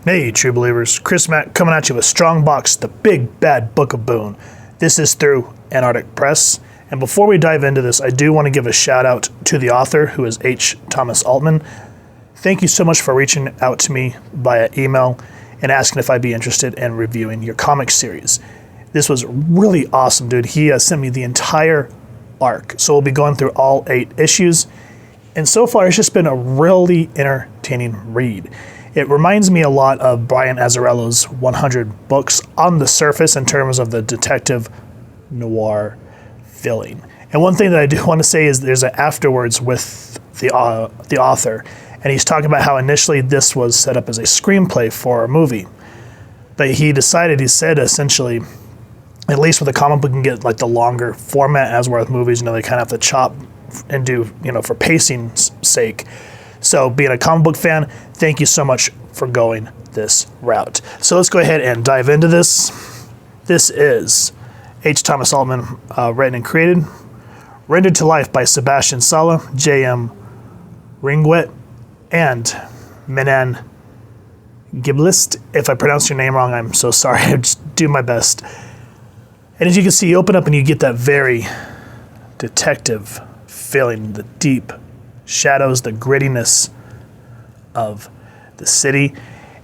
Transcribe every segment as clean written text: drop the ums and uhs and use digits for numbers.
Hey, true believers, Chris Mack coming at you with Strong Box, the big bad book of Boon. This is through Antarctic Press. And before we dive into this, I do want to give a shout out to the author, who is H. Thomas Altman. Thank you so much for reaching out to me via email and asking if I'd be interested in reviewing your comic series. This was really awesome, dude. He sent me the entire arc. So we'll be going through all 8 issues. And so far, it's just been a really entertaining read. It reminds me a lot of Brian Azzarello's 100 books on the surface in terms of the detective noir feeling. And one thing that I do want to say is there's an afterwards with the author, and he's talking about how initially this was set up as a screenplay for a movie. But he said essentially, at least with a comic book, you can get like the longer format, as well as movies, they kind of have to chop and do, for pacing's sake. So being a comic book fan, thank you so much for going this route. So let's go ahead and dive into this. This is H. Thomas Altman, written and created, rendered to life by Sebastian Sala, J.M. Ringwet, and Menan Giblist. If I pronounce your name wrong, I'm so sorry. I just do my best. And as you can see, you open up and you get that very detective feeling, the deep shadows, the grittiness of the city.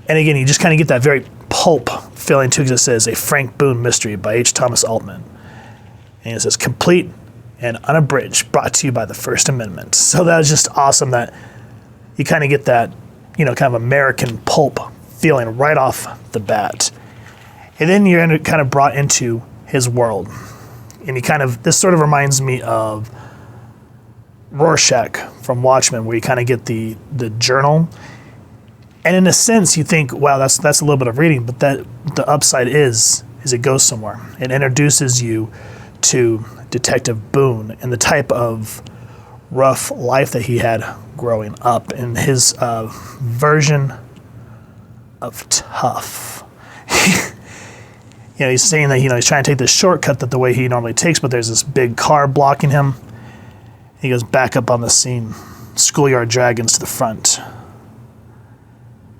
And again, you just kind of get that very pulp feeling too, because it says a Frank Boon mystery by H. Thomas Altman. And it says complete and unabridged, brought to you by the First Amendment. So that was just awesome that you kind of get that, kind of American pulp feeling right off the bat. And then you're kind of brought into his world. And this sort of reminds me of Rorschach from Watchmen, where you kind of get the journal. And in a sense, you think, wow, that's a little bit of reading, but that the upside is it goes somewhere. It introduces you to Detective Boon and the type of rough life that he had growing up, and his version of tough. He's saying that he's trying to take this shortcut that the way he normally takes, but there's this big car blocking him. He goes back up on the scene. Schoolyard dragons to the front.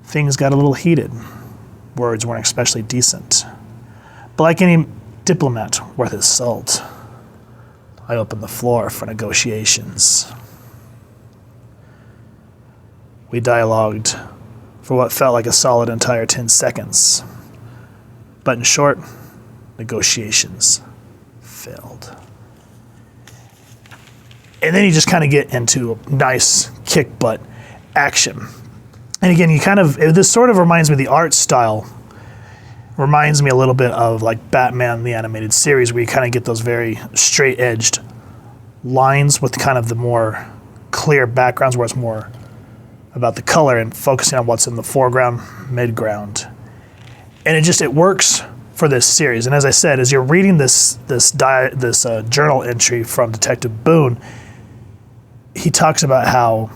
Things got a little heated. Words weren't especially decent. But like any diplomat worth his salt, I opened the floor for negotiations. We dialogued for what felt like a solid entire 10 seconds. But in short, negotiations failed. And then you just kind of get into nice kick butt action. And again, this sort of reminds me of the art style. Reminds me a little bit of like Batman, the animated series, where you kind of get those very straight edged lines with kind of the more clear backgrounds, where it's more about the color and focusing on what's in the foreground, midground. And it works for this series. And as I said, as you're reading this journal entry from Detective Boon, he talks about how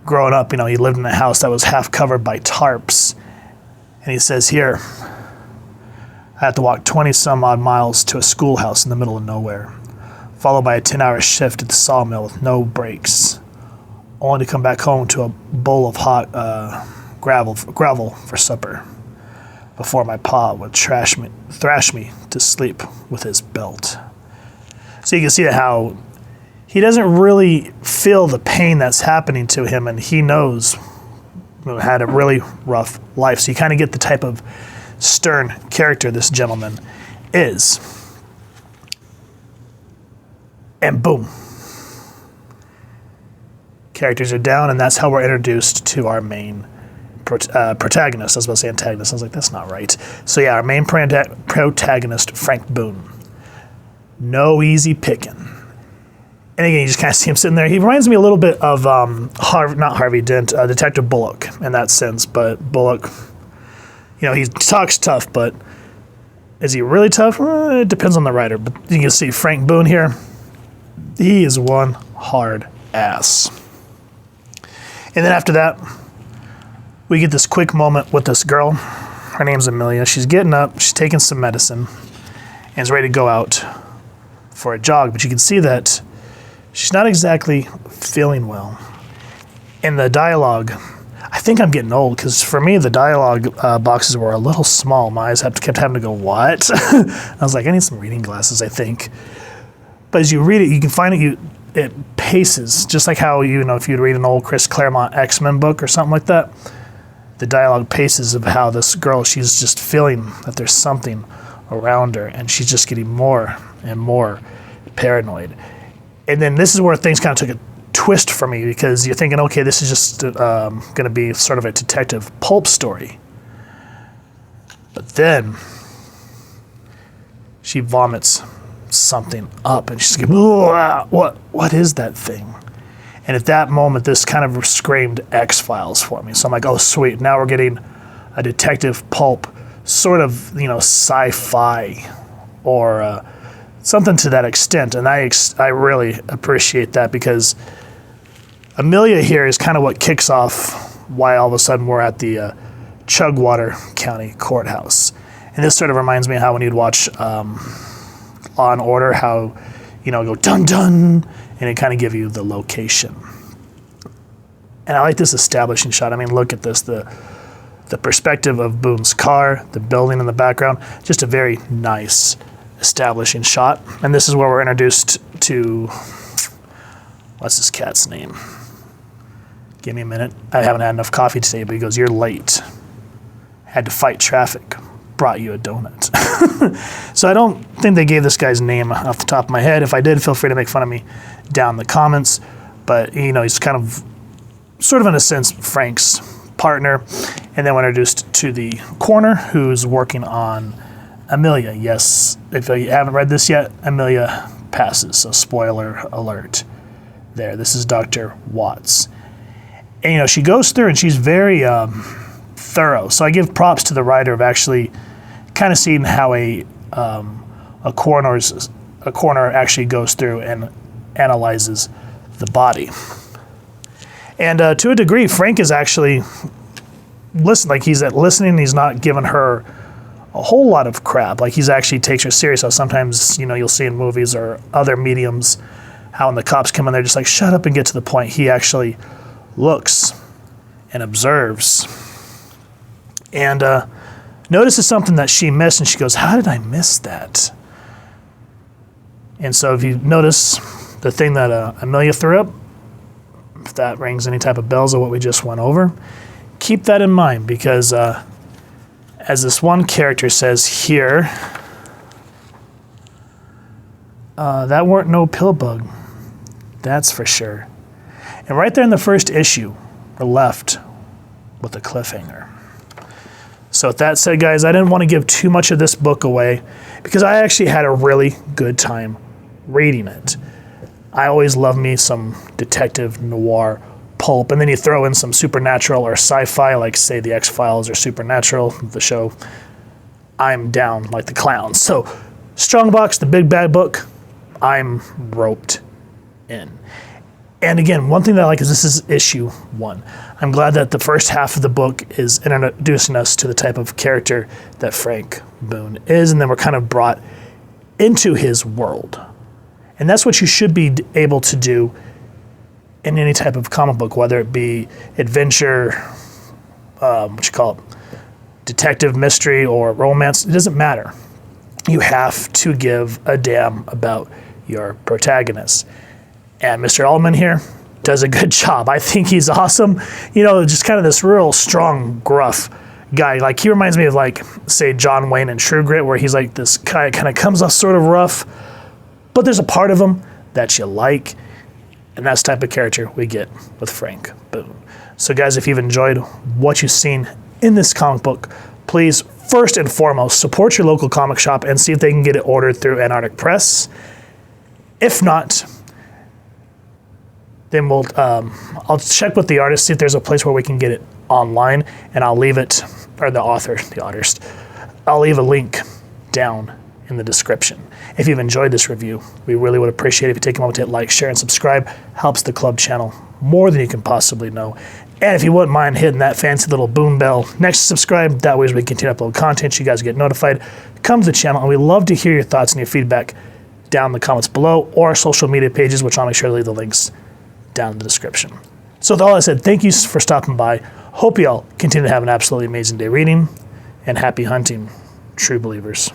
growing up, he lived in a house that was half covered by tarps. And he says here, I had to walk 20 some odd miles to a schoolhouse in the middle of nowhere, followed by a 10-hour shift at the sawmill with no breaks, only to come back home to a bowl of hot gravel for supper, before my pa would thrash me to sleep with his belt. So you can see how he doesn't really feel the pain that's happening to him, and he knows had a really rough life. So you kind of get the type of stern character this gentleman is. And boom. Characters are down, and that's how we're introduced to our main protagonist. I was about to say antagonist. I was like, that's not right. So yeah, our main protagonist, Frank Boon. No easy picking. And again, you just kind of see him sitting there. He reminds me a little bit of not Harvey Dent, Detective Bullock in that sense. But Bullock, he talks tough, but is he really tough? It depends on the writer. But you can see Frank Boon here. He is one hard ass. And then after that, we get this quick moment with this girl. Her name's Amelia. She's getting up. She's taking some medicine and is ready to go out for a jog. But you can see that she's not exactly feeling well. In the dialogue, I think I'm getting old, because for me, the dialogue boxes were a little small. My eyes kept having to go, what? I was like, I need some reading glasses, I think. But as you read it, you can find it paces, just like how, if you'd read an old Chris Claremont X-Men book or something like that, the dialogue paces of how this girl, she's just feeling that there's something around her, and she's just getting more and more paranoid. And then this is where things kind of took a twist for me, because you're thinking, okay, this is just going to be sort of a detective pulp story. But then she vomits something up, and she's like, what is that thing? And at that moment, this kind of screamed X-Files for me. So I'm like, oh, sweet. Now we're getting a detective pulp, sort of, sci-fi or something to that extent. And I really appreciate that, because Amelia here is kind of what kicks off why all of a sudden we're at the Chugwater County Courthouse. And this sort of reminds me of how when you'd watch Law and Order, how, go dun dun, and it kind of give you the location. And I like this establishing shot. I mean, look at this, the perspective of Boon's car, the building in the background, just a very nice establishing shot. And this is where we're introduced to, what's this cat's name? Give me a minute. I haven't had enough coffee today, but he goes, you're late. Had to fight traffic. Brought you a donut. So I don't think they gave this guy's name off the top of my head. If I did, feel free to make fun of me down in the comments. But, he's kind of, sort of in a sense, Frank's partner. And then we're introduced to the coroner, who's working on Amelia. Yes, if you haven't read this yet, Amelia passes. So spoiler alert there. This is Dr. Watts. And, she goes through and she's very thorough. So I give props to the writer of actually kind of seeing how a coroner actually goes through and analyzes the body. And to a degree, Frank is actually listening. He's not giving her a whole lot of crap. Like, he's actually takes her serious. So sometimes, you'll see in movies or other mediums how when the cops come in, they're just like, shut up and get to the point. He actually looks and observes and notices something that she missed, and she goes, how did I miss that? And so if you notice the thing that Amelia threw up, if that rings any type of bells of what we just went over, keep that in mind, because as this one character says here, that weren't no pill bug, that's for sure. And right there in the first issue, we're left with a cliffhanger. So with that said, guys, I didn't want to give too much of this book away, because I actually had a really good time reading it. I always love me some detective noir pulp, and then you throw in some supernatural or sci-fi, like say the X-Files or Supernatural, the show. I'm down like the clowns. So Strongbox, the big bad book, I'm roped in. And again, one thing that I like is this is issue 1. I'm glad that the first half of the book is introducing us to the type of character that Frank Boon is, and then we're kind of brought into his world. And that's what you should be able to do in any type of comic book, whether it be adventure, detective mystery, or romance. It doesn't matter. You have to give a damn about your protagonist. And Mr. Allman here does a good job. I think he's awesome. Just kind of this real strong, gruff guy. Like, he reminds me of, like, say, John Wayne in True Grit, where he's like this guy kind of comes off sort of rough, but there's a part of him that you like, and that's the type of character we get with Frank Boon. So, guys, if you've enjoyed what you've seen in this comic book, please, first and foremost, support your local comic shop and see if they can get it ordered through Antarctic Press. If not, then I'll check with the artist, see if there's a place where we can get it online, and I'll leave it, or the artist, I'll leave a link down in the description. If you've enjoyed this review, we really would appreciate it if you take a moment to hit like, share, and subscribe. Helps the club channel more than you can possibly know. And if you wouldn't mind hitting that fancy little boom bell next to subscribe, that way as we continue to upload content, you guys get notified. Come to the channel, and we love to hear your thoughts and your feedback down in the comments below, or our social media pages, which I'll make sure to leave the links down in the description. So with all I said, thank you for stopping by. Hope you all continue to have an absolutely amazing day reading, and happy hunting, true believers.